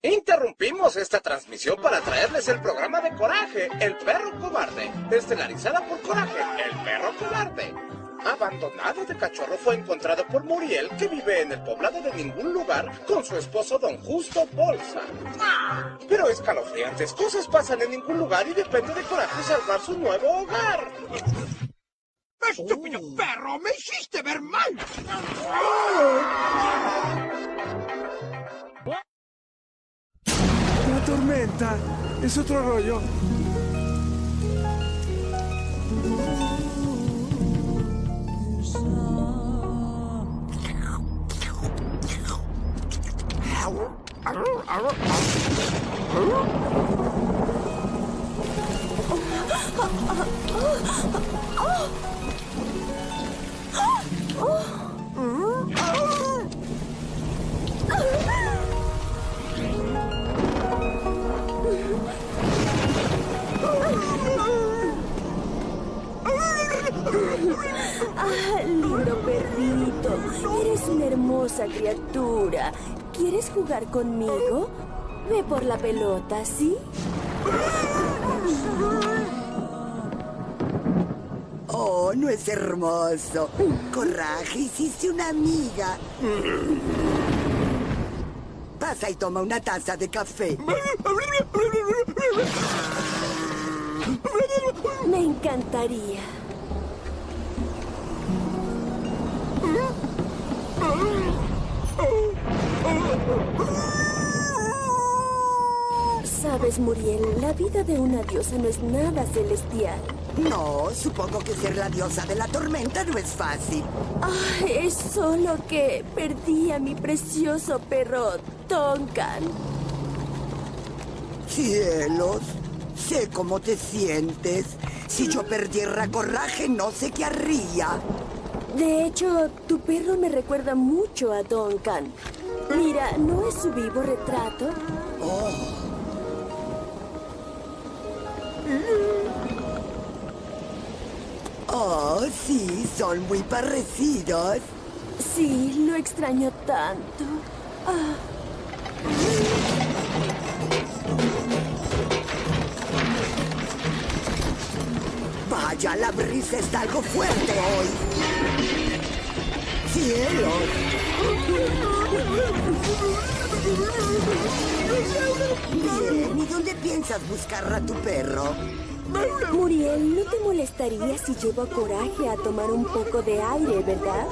Interrumpimos esta transmisión para traerles el programa de Coraje, el perro cobarde, estelarizada por Coraje, el perro cobarde. Abandonado de cachorro fue encontrado por Muriel, que vive en el poblado de ningún lugar, con su esposo Don Justo Bolsa. Pero escalofriantes cosas pasan en ningún lugar y depende de Coraje salvar su nuevo hogar. ¡Estúpido perro! ¡Me hiciste ver mal! La tormenta es otro rollo. Lindo perrito, eres una hermosa criatura. ¿Quieres jugar conmigo? Ve por la pelota, ¿sí? Oh, ¿no es hermoso? Coraje, hiciste una amiga. Pasa y toma una taza de café. Me encantaría. Sabes, Muriel, la vida de una diosa no es nada celestial. No, supongo que ser la diosa de la tormenta no es fácil. Es solo que perdí a mi precioso perro, Duncan. Cielos, sé cómo te sientes. Si yo perdiera Coraje, no sé qué haría. De hecho, tu perro me recuerda mucho a Duncan. Mira, ¿no es su vivo retrato? Oh, sí, son muy parecidos. Sí, lo extraño tanto. Vaya, la brisa está algo fuerte hoy. ¡Cielos! Bien, ¿y dónde piensas buscar a tu perro? Muriel, ¿no te molestaría si llevo a Coraje a tomar un poco de aire, verdad?